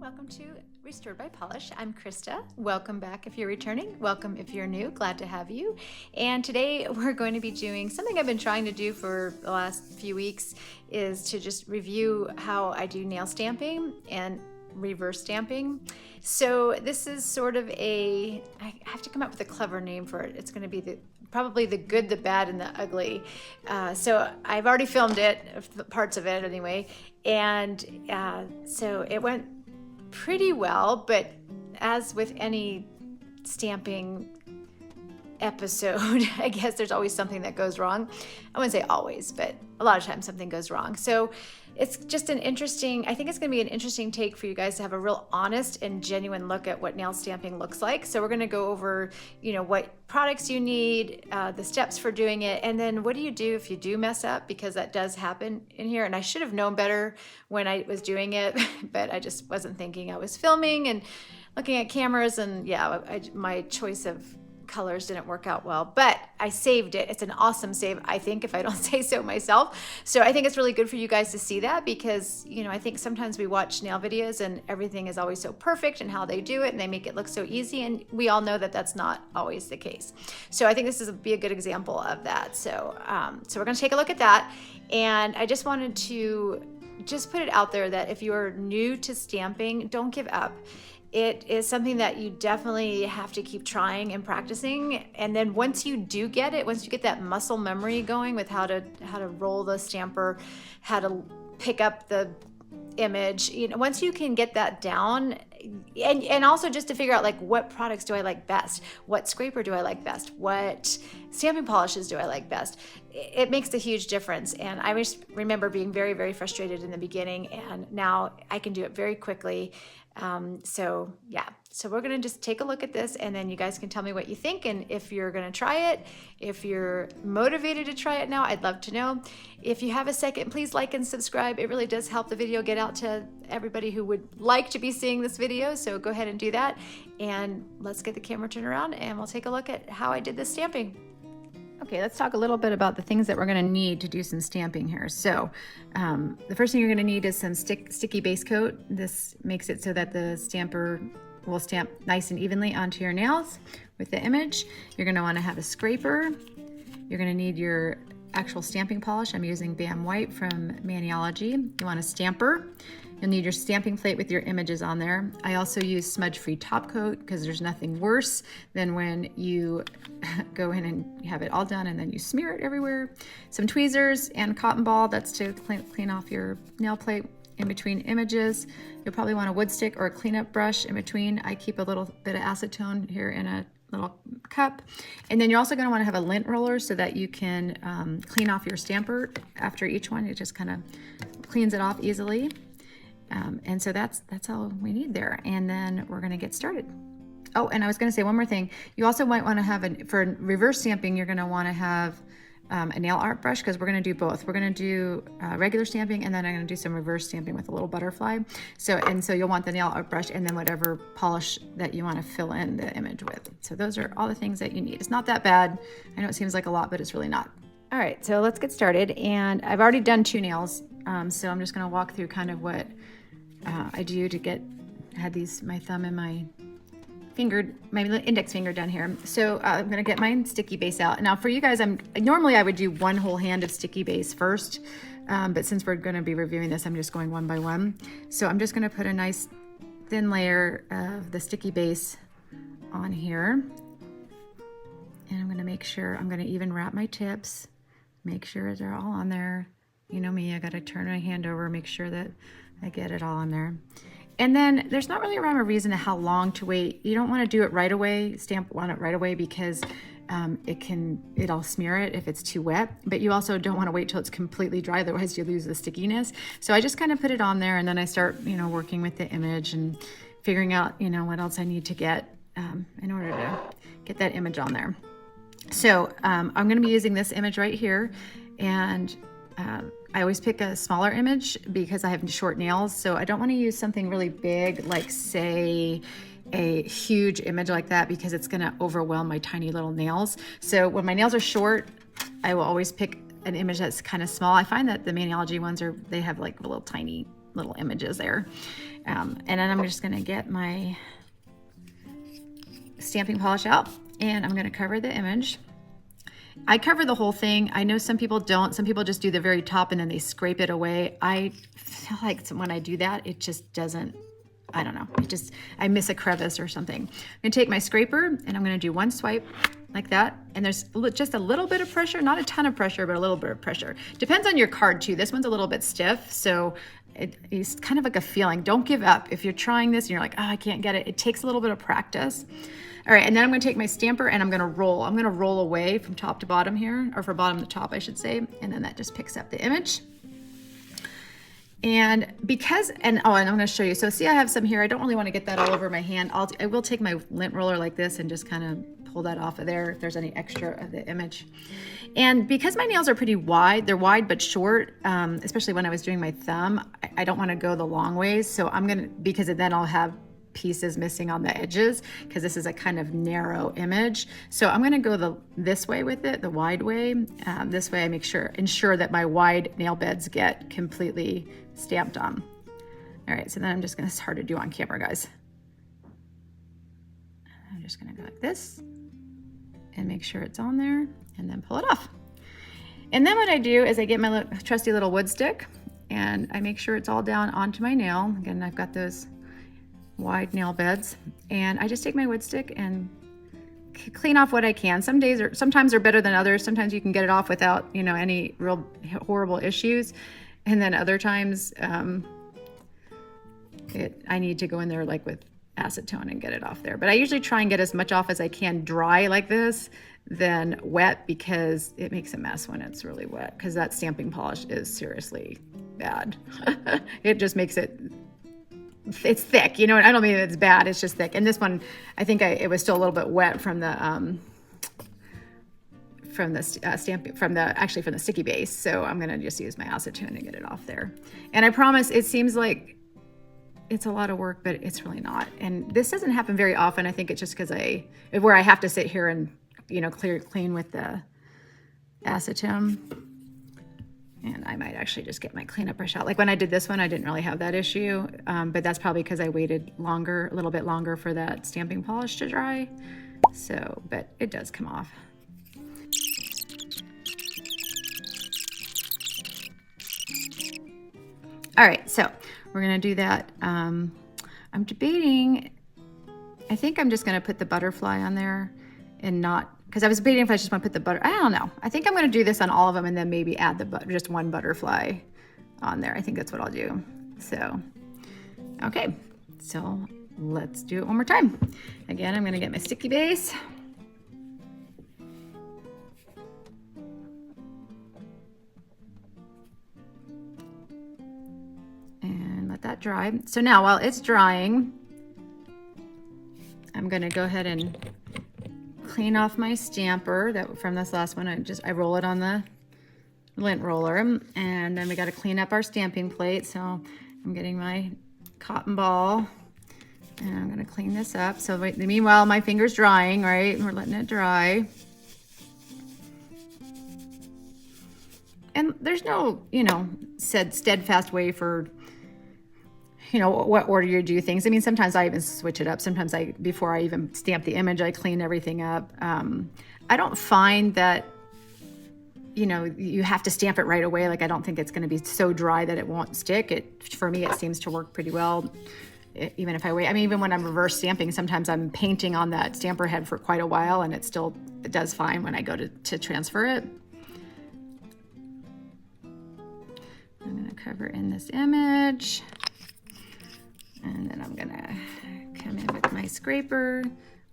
welcome to Restored by Polish. I'm Krista. Welcome back if you're returning. Welcome if you're new. Glad to have you. And today we're going to be doing something I've been trying to do for the last few weeks, is to just review how I do nail stamping and reverse stamping. So this is sort of I have to come up with a clever name for it. It's going to be probably the good, the bad, and the ugly. So I've already filmed it, parts of it anyway, and so it went pretty well, but as with any stamping episode, I guess there's always something that goes wrong. I wouldn't say always, but a lot of times something goes wrong. So it's just I think it's going to be an interesting take for you guys to have a real honest and genuine look at what nail stamping looks like. So we're going to go over, what products you need, the steps for doing it, and then what do you do if you do mess up, because that does happen in here. And I should have known better when I was doing it, but I just wasn't thinking. I was filming and looking at cameras, and my choice of colors didn't work out well, but I saved it. It's an awesome save, I think, if I don't say so myself. So I think it's really good for you guys to see that, because I think sometimes we watch nail videos and everything is always so perfect and how they do it, and they make it look so easy, and we all know that that's not always the case. So I think this is be a good example of that. So we're going to take a look at that, and I just wanted to put it out there that if you're new to stamping, don't give up. It is something that you definitely have to keep trying and practicing. And then once you do get it, once you get that muscle memory going with how to roll the stamper, how to pick up the image, once you can get that down, and also just to figure out what products do I like best, what scraper do I like best, what stamping polishes do I like best, it makes a huge difference. And I just remember being very, very frustrated in the beginning, and now I can do it very quickly. So we're going to just take a look at this, and then you guys can tell me what you think. And if you're going to try it, if you're motivated to try it now, I'd love to know. If you have a second, please like and subscribe. It really does help the video get out to everybody who would like to be seeing this video. So go ahead and do that. And let's get the camera turned around, and we'll take a look at how I did this stamping. Okay, let's talk a little bit about the things that we're going to need to do some stamping here. So the first thing you're going to need is some sticky base coat. This makes it so that the stamper will stamp nice and evenly onto your nails with the image. You're going to want to have a scraper. You're going to need your actual stamping polish. I'm using BAM White from Maniology. You want a stamper. You'll need your stamping plate with your images on there. I also use smudge-free top coat, because there's nothing worse than when you go in and you have it all done and then you smear it everywhere. Some tweezers and cotton ball, that's to clean off your nail plate in between images. You'll probably want a wood stick or a cleanup brush in between. I keep a little bit of acetone here in a little cup. And then you're also going to want to have a lint roller so that you can clean off your stamper after each one. It just kind of cleans it off easily. And so that's all we need there. And then we're going to get started. Oh, and I was going to say one more thing. You also might want to have for reverse stamping, you're going to want to have a nail art brush, because we're going to do both. We're going to do regular stamping, and then I'm going to do some reverse stamping with a little butterfly. So you'll want the nail art brush, and then whatever polish that you want to fill in the image with. So those are all the things that you need. It's not that bad. I know it seems like a lot, but it's really not. All right, so let's get started. And I've already done 2 nails. So I'm just going to walk through kind of what I do to had my thumb and my index finger done here. So I'm going to get my sticky base out. Now for you guys, normally I would do one whole hand of sticky base first, but since we're going to be reviewing this, I'm just going one by one. So I'm just going to put a nice thin layer of the sticky base on here, and I'm going to make sure I'm going to even wrap my tips, make sure they're all on there. You know me, I got to turn my hand over, make sure that I get it all on there. And then there's not really a rhyme or reason to how long to wait. You don't want to do it right away, stamp on it right away, because it'll smear it if it's too wet. But you also don't want to wait till it's completely dry, otherwise you lose the stickiness. So I just kind of put it on there, and then I start, working with the image and figuring out, what else I need to get in order to get that image on there. So I'm going to be using this image right here, and I always pick a smaller image because I have short nails, so I don't want to use something really big, like say a huge image like that, because it's going to overwhelm my tiny little nails. So when my nails are short, I will always pick an image that's kind of small. I find that the Maniology ones they have like little tiny little images there. And then I'm just gonna get my stamping polish out and I'm gonna cover the image. I cover the whole thing. I know some people don't. Some people just do the very top and then they scrape it away. I feel like when I do that, it just doesn't, I don't know. I miss a crevice or something. I'm gonna take my scraper and I'm gonna do one swipe like that. And there's just a little bit of pressure, not a ton of pressure, but a little bit of pressure. Depends on your card too. This one's a little bit stiff. So it's kind of like a feeling. Don't give up. If you're trying this and you're like, oh, I can't get it. It takes a little bit of practice. All right, and then I'm gonna take my stamper and I'm gonna roll. I'm gonna roll away from top to bottom here, or from bottom to top, I should say. And then that just picks up the image. And and I'm gonna show you. So see, I have some here. I don't really wanna get that all over my hand. I will take my lint roller like this and just kind of pull that off of there if there's any extra of the image. And because my nails are pretty wide, they're wide but short, especially when I was doing my thumb, I don't wanna go the long ways. So because then I'll have pieces missing on the edges, because this is a kind of narrow image. So I'm going to go this way with it, the wide way. This way I ensure that my wide nail beds get completely stamped on. All right, so then I'm just going to, it's hard to do on camera, guys. I'm just going to go like this and make sure it's on there and then pull it off. And then what I do is I get my trusty little wood stick and I make sure it's all down onto my nail. Again, I've got those wide nail beds, and I just take my wood stick and clean off what I can. Sometimes they're better than others. Sometimes you can get it off without, any real horrible issues, and then other times I need to go in there like with acetone and get it off there. But I usually try and get as much off as I can dry like this than wet, because it makes a mess when it's really wet, because that stamping polish is seriously bad. It just makes it's thick, I don't mean it's bad, it's just thick. And this one, I think it was still a little bit wet from the sticky base. So I'm gonna just use my acetone to get it off there. And I promise, it seems like it's a lot of work, but it's really not. And this doesn't happen very often. I think it's just because where I have to sit here and clean with the acetone. And I might actually just get my cleanup brush out. Like when I did this one, I didn't really have that issue, but that's probably because I waited a little bit longer for that stamping polish to dry. So, but it does come off. All right, so we're gonna do that. I'm debating, I think I'm just gonna put the butterfly on there and not, because I was debating if I just want to put the butter. I don't know. I think I'm going to do this on all of them and then maybe add just one butterfly on there. I think that's what I'll do. So, okay. So let's do it one more time. Again, I'm going to get my sticky base. And let that dry. So now while it's drying, I'm going to go ahead and clean off my stamper from this last one. I roll it on the lint roller, and then we got to clean up our stamping plate. So I'm getting my cotton ball and I'm going to clean this up. So meanwhile, my finger's drying, right? We're letting it dry. And there's no, steadfast way for what order you do things. I mean, sometimes I even switch it up. Sometimes before I even stamp the image, I clean everything up. I don't find that, you have to stamp it right away. Like, I don't think it's going to be so dry that it won't stick. For me, it seems to work pretty well. Even if I wait, even when I'm reverse stamping, sometimes I'm painting on that stamper head for quite a while and it does fine when I go to transfer it. I'm going to cover in this image. And then I'm gonna come in with my scraper,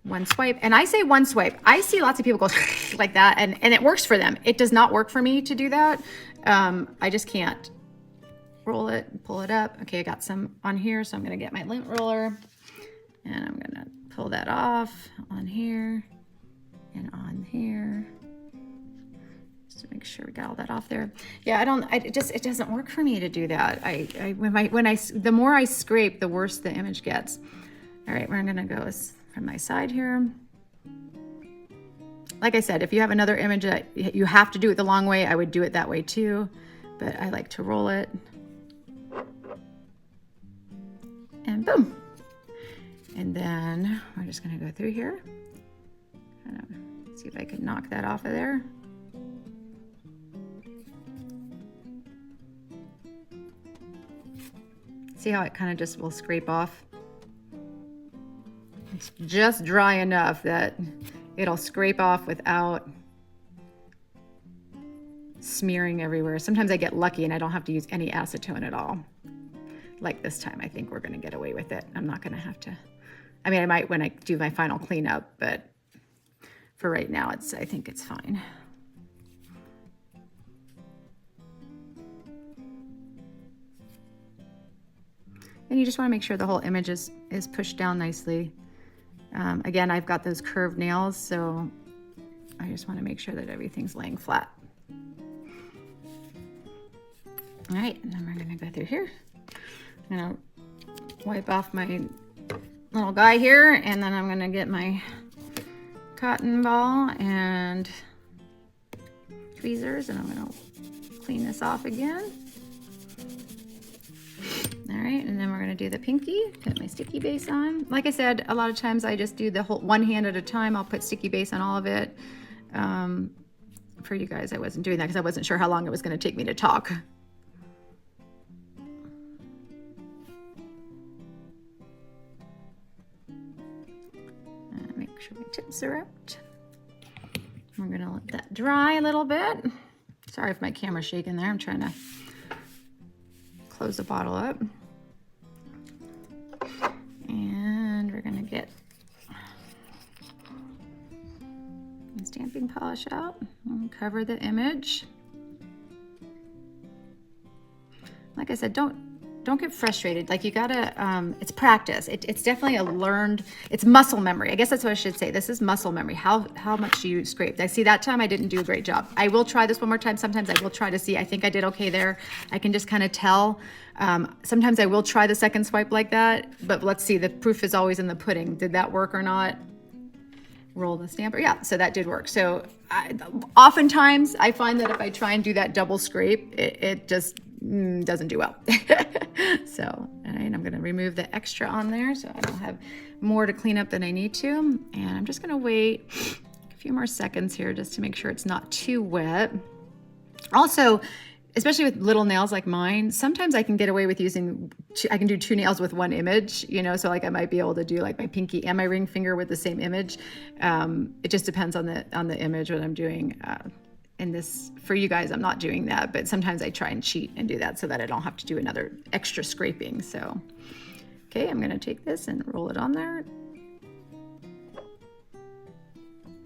one swipe. And I say one swipe. I see lots of people go like that, and it works for them. It does not work for me to do that. I just can't roll it and pull it up. Okay, I got some on here, so I'm gonna get my lint roller and I'm gonna pull that off on here and on here. To make sure we got all that off there. Yeah, it doesn't work for me to do that. The more I scrape, the worse the image gets. All right, we're gonna go from my side here. Like I said, if you have another image that you have to do it the long way, I would do it that way too, but I like to roll it. and boom. And then we're just gonna go through here. Kind of see if I can knock that off of there. See how it kind of just will scrape off? It's just dry enough that it'll scrape off without smearing everywhere. Sometimes I get lucky and I don't have to use any acetone at all. Like this time, I think we're gonna get away with it. I'm not gonna have to, I mean, I might when I do my final cleanup, but for right now, I think it's fine. And you just wanna make sure the whole image is pushed down nicely. Again, I've got those curved nails, so I just wanna make sure that everything's laying flat. All right, and then we're gonna go through here. I'm gonna wipe off my little guy here, and then I'm gonna get my cotton ball and tweezers, and I'm gonna clean this off again. All right, and then we're gonna do the pinky, put my sticky base on. Like I said, a lot of times I just do the whole one hand at a time. I'll put sticky base on all of it. For you guys, I wasn't doing that because I wasn't sure how long it was gonna take me to talk. Make sure my tips are out. We're gonna let that dry a little bit. Sorry if my camera's shaking there. I'm trying to close the bottle up. And we're gonna get the stamping polish out and cover the image. Like I said, don't get frustrated. Like you gotta, it's practice. It's definitely a learned, it's muscle memory. I guess that's what I should say. This is muscle memory. How much do you scrape? I see that time I didn't do a great job. I will try this one more time. Sometimes I will try to see, I think I did okay there. I can just kind of tell. Sometimes I will try the second swipe like that, but let's see, the proof is always in the pudding. Did that work or not? Roll the stamper. Yeah, so that did work. So oftentimes I find that if I try and do that double scrape, it just doesn't do well. So, all right, I'm gonna remove the extra on there so I don't have more to clean up than I need to. And I'm just gonna wait a few more seconds here just to make sure it's not too wet. Also, especially with little nails like mine, sometimes I can get away with using, I can do 2 nails with 1 image, you know, so like I might be able to do like my pinky and my ring finger with the same image. It just depends on the image, what I'm doing. In this, for you guys, I'm not doing that, but sometimes I try and cheat and do that so that I don't have to do another extra scraping. So, okay, I'm gonna take this and roll it on there.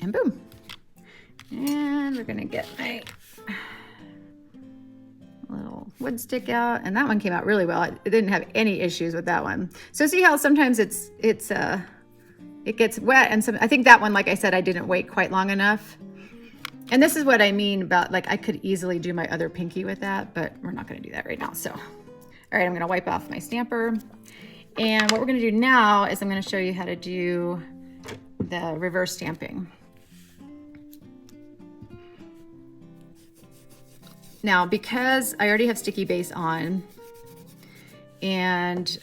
And boom. And we're gonna get my little wood stick out, and that one came out really well. It didn't have any issues with that one. So see how sometimes it gets wet, and I think that one, like I said, I didn't wait quite long enough. And this is what I mean about, like, I could easily do my other pinky with that, but we're not gonna do that right now. So, all right, I'm gonna wipe off my stamper. And what we're gonna do now is I'm gonna show you how to do the reverse stamping. Now, because I already have sticky base on, and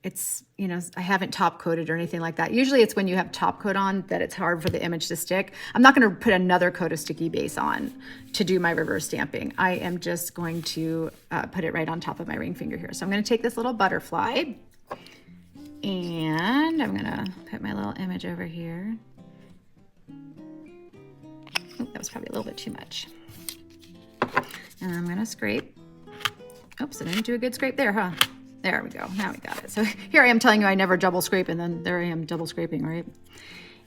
it's, you know, I haven't top coated or anything like that. Usually it's when you have top coat on that it's hard for the image to stick. I'm not gonna put another coat of sticky base on to do my reverse stamping. I am just going to put it right on top of my ring finger here. So I'm gonna take this little butterfly and I'm gonna put my little image over here. Oh, that was probably a little bit too much. And I'm gonna scrape. Oops, I didn't do a good scrape there, huh? There we go, now we got it. So here I am telling you I never double scrape, and then there I am double scraping, right?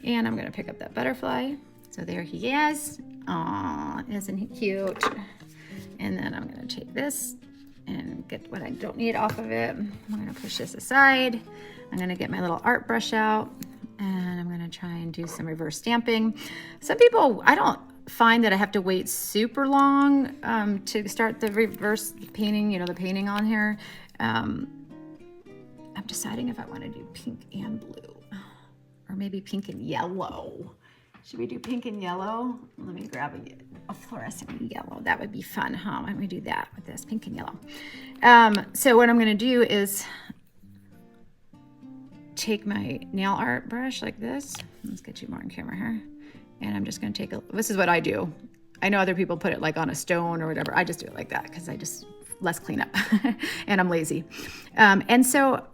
And I'm gonna pick up that butterfly. So there he is. Aw, isn't he cute? And then I'm gonna take this and get what I don't need off of it. I'm gonna push this aside. I'm gonna get my little art brush out, and I'm gonna try and do some reverse stamping. Some people, I don't find that I have to wait super long to start the reverse painting, you know, the painting on here. I'm deciding if I want to do pink and blue, or maybe pink and yellow. Should we do pink and yellow? Let me grab a fluorescent yellow. That would be fun, huh? Why don't we do that with this pink and yellow? So what I'm going to do is take my nail art brush like this. Let's get you more on camera here. And I'm just gonna take this is what I do. I know other people put it like on a stone or whatever. I just do it like that because I just less cleanup and I'm lazy. And so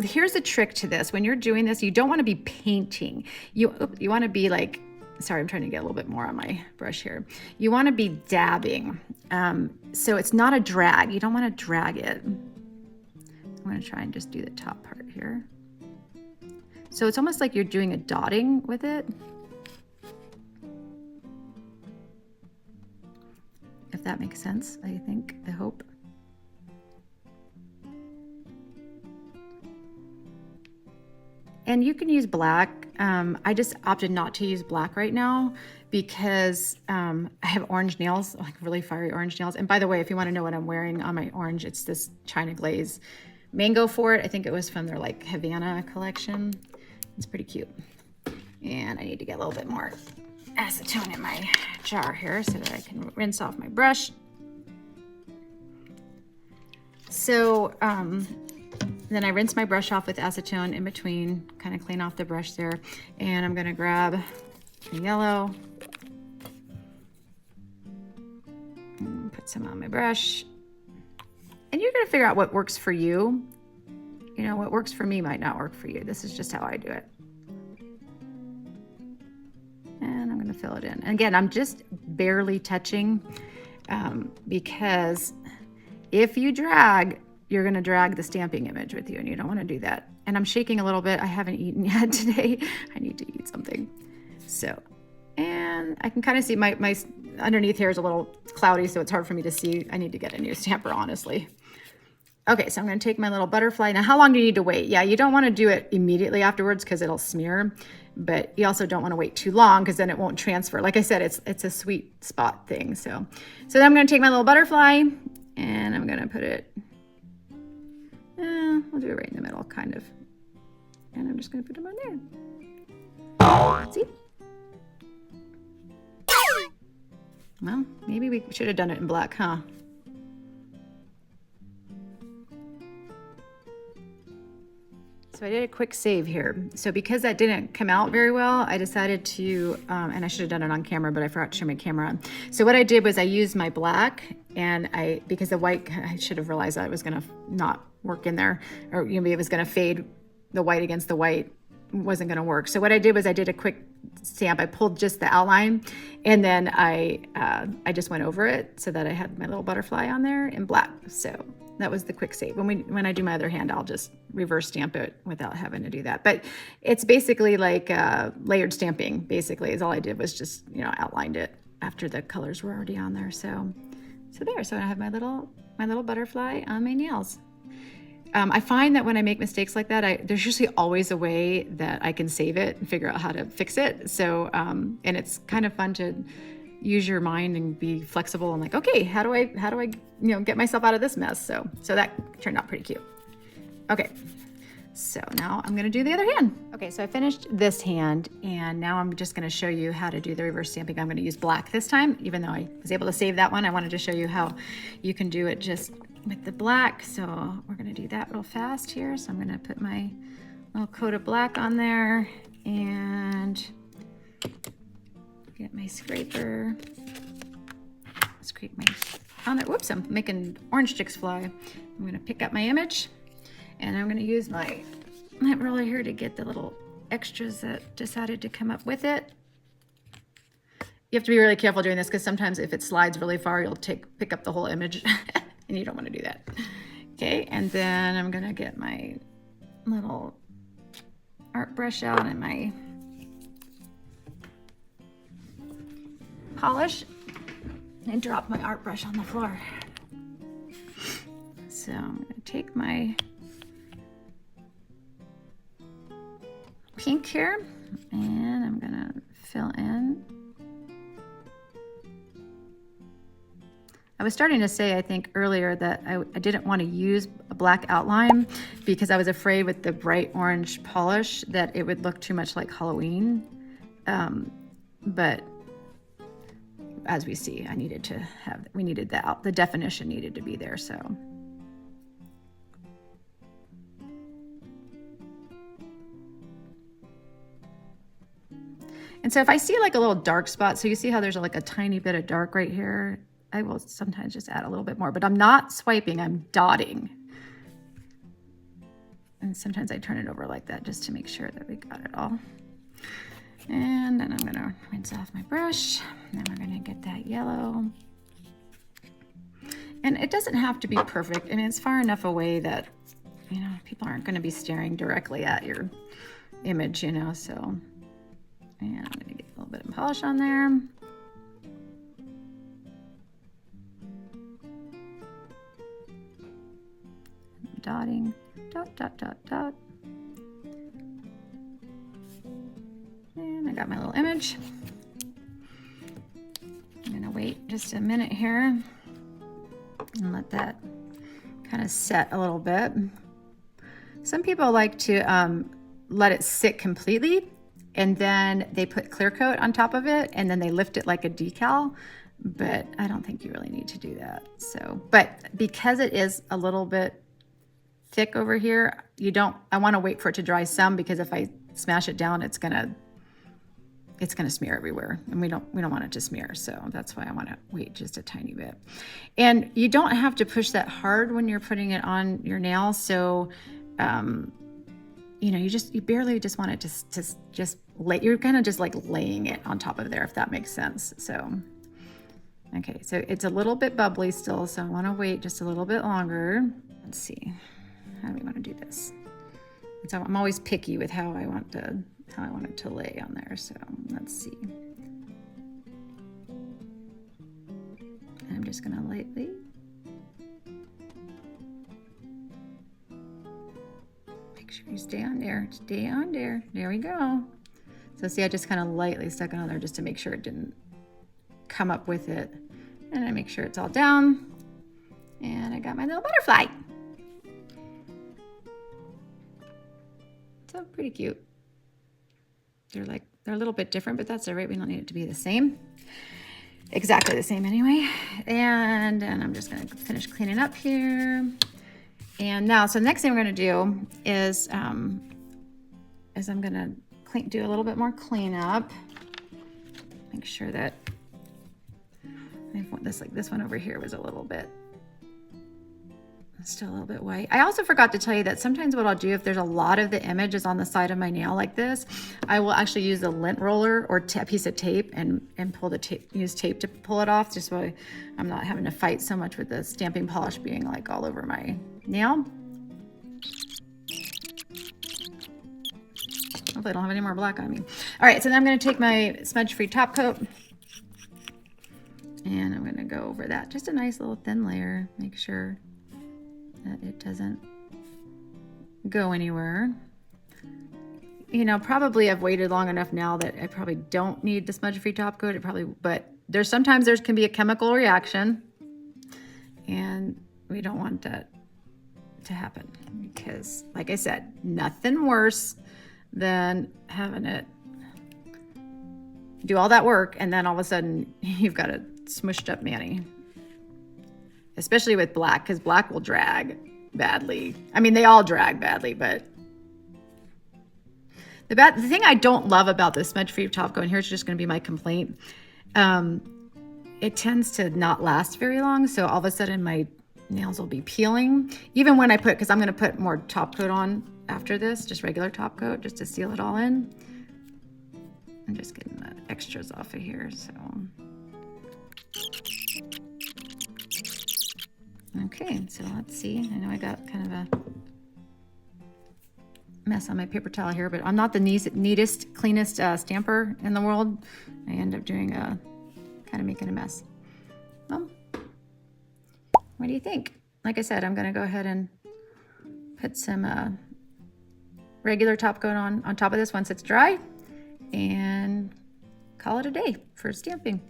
here's the trick to this. When you're doing this, you don't want to be painting. You want to be like, sorry, I'm trying to get a little bit more on my brush here. You want to be dabbing. So it's not a drag. You don't want to drag it. I'm going to try and just do the top part here. So it's almost like you're doing a dotting with it. If that makes sense, I hope. And you can use black. I just opted not to use black right now because I have orange nails, like really fiery orange nails. And by the way, if you want to know what I'm wearing on my orange, it's this China Glaze mango for it. I think it was from their like Havana collection. It's pretty cute. And I need to get a little bit more acetone in my jar here so that I can rinse off my brush. So then I rinse my brush off with acetone in between, kind of clean off the brush there. And I'm gonna grab the yellow and put some on my brush. And you're gonna figure out what works for you. You know, what works for me might not work for you. This is just how I do it. And I'm gonna fill it in. And again, I'm just barely touching because if you drag, you're gonna drag the stamping image with you and you don't wanna do that. And I'm shaking a little bit. I haven't eaten yet today. I need to eat something. So, and I can kind of see my underneath here is a little cloudy, so it's hard for me to see. I need to get a new stamper, honestly. Okay, so I'm gonna take my little butterfly. Now, how long do you need to wait? Yeah, you don't wanna do it immediately afterwards because it'll smear, but you also don't wanna wait too long because then it won't transfer. Like I said, it's a sweet spot thing. So then I'm gonna take my little butterfly and I'm gonna put it, I'll do it right in the middle, kind of. And I'm just gonna put them on there. See? Well, maybe we should have done it in black, huh? So I did a quick save here. So because that didn't come out very well, I decided to, and I should have done it on camera, but I forgot to turn my camera on. So what I did was I used my black and because the white, I should have realized that it was gonna not work in there, or it was gonna fade the white against the white, wasn't gonna work. So what I did was I did a quick stamp. I pulled just the outline and then I just went over it so that I had my little butterfly on there in black. So that was the quick save. When I do my other hand, I'll just reverse stamp it without having to do that. But it's basically like layered stamping, basically, is all I did was just, outlined it after the colors were already on there. So there, so I have my little butterfly on my nails. I find that when I make mistakes like that, there's usually always a way that I can save it and figure out how to fix it. So, and it's kind of fun to use your mind and be flexible and like, okay, how do I, get myself out of this mess? So that turned out pretty cute. Okay. So now I'm going to do the other hand. Okay. So I finished this hand and now I'm just going to show you how to do the reverse stamping. I'm going to use black this time, even though I was able to save that one. I wanted to show you how you can do it just with the black. So we're going to do that real fast here. So I'm going to put my little coat of black on there and get my scraper, scrape my on there. Whoops, I'm making orange sticks fly. I'm gonna pick up my image and I'm gonna use my roller here to get the little extras that decided to come up with it. You have to be really careful doing this because sometimes if it slides really far, you'll pick up the whole image and you don't want to do that. Okay, and then I'm gonna get my little art brush out and my polish and drop my art brush on the floor. So I'm going to take my pink here and I'm going to fill in. I was starting to say, I think earlier, that I didn't want to use a black outline because I was afraid with the bright orange polish that it would look too much like Halloween. But as we see, the definition needed to be there, so. And so if I see like a little dark spot, so you see how there's like a tiny bit of dark right here, I will sometimes just add a little bit more, but I'm not swiping, I'm dotting. And sometimes I turn it over like that just to make sure that we got it all. And then I'm gonna rinse off my brush. Then we're gonna get that yellow. And it doesn't have to be perfect. I mean, it's far enough away that, you know, people aren't gonna be staring directly at your image, you know, so. And I'm gonna get a little bit of polish on there. Dotting, dot, dot, dot, dot. And I got my little image. I'm gonna wait just a minute here and let that kind of set a little bit. Some people like to let it sit completely, and then they put clear coat on top of it, and then they lift it like a decal, but I don't think you really need to do that. So, but because it is a little bit thick over here, I want to wait for it to dry some, because if I smash it down, it's gonna smear everywhere, and we don't want it to smear. So that's why I want to wait just a tiny bit. And you don't have to push that hard when you're putting it on your nail. So, you know, you barely just want it to just lay, you're kind of just like laying it on top of there, if that makes sense. So, okay, so it's a little bit bubbly still, so I want to wait just a little bit longer. Let's see, how do we want to do this? So I'm always picky with how I want it to lay on there. So let's see. I'm just gonna lightly. Make sure you stay on there. Stay on there. There we go. So see, I just kind of lightly stuck it on there just to make sure it didn't come up with it. And I make sure it's all down. And I got my little butterfly. So pretty cute. They're a little bit different, but that's all right. We don't need it to be the same. Exactly the same anyway. And I'm just gonna finish cleaning up here. And now, so the next thing we're gonna do is I'm gonna do a little bit more cleanup. Make sure that this one over here was still a little bit white. I also forgot to tell you that sometimes what I'll do, if there's a lot of the image is on the side of my nail like this, I will actually use a lint roller or a piece of tape and pull the tape, use tape to pull it off, just so I'm not having to fight so much with the stamping polish being like all over my nail. Hopefully I don't have any more black on me. All right, so then I'm gonna take my smudge-free top coat and I'm gonna go over that. Just a nice little thin layer, make sure that it doesn't go anywhere. You know, probably I've waited long enough now that I probably don't need the smudge-free top coat. But sometimes there can be a chemical reaction, and we don't want that to happen, because like I said, nothing worse than having it do all that work and then all of a sudden you've got a smushed up mani. Especially with black, because black will drag badly. I mean, they all drag badly, but the thing I don't love about this smudge-free top coat, and here's just gonna be my complaint, it tends to not last very long, so all of a sudden my nails will be peeling. Even when I because I'm gonna put more top coat on after this, just regular top coat, just to seal it all in. I'm just getting the extras off of here, so. Okay, so let's see. I know I got kind of a mess on my paper towel here, but I'm not the neatest, cleanest stamper in the world. I end up doing kind of making a mess. Well, what do you think? Like I said, I'm gonna go ahead and put some regular top coat on top of this once it's dry, and call it a day for stamping.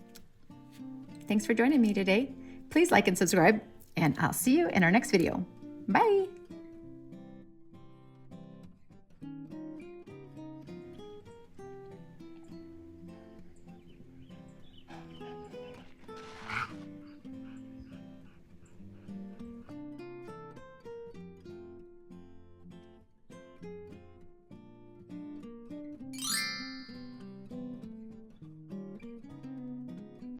Thanks for joining me today. Please like and subscribe, and I'll see you in our next video. Bye.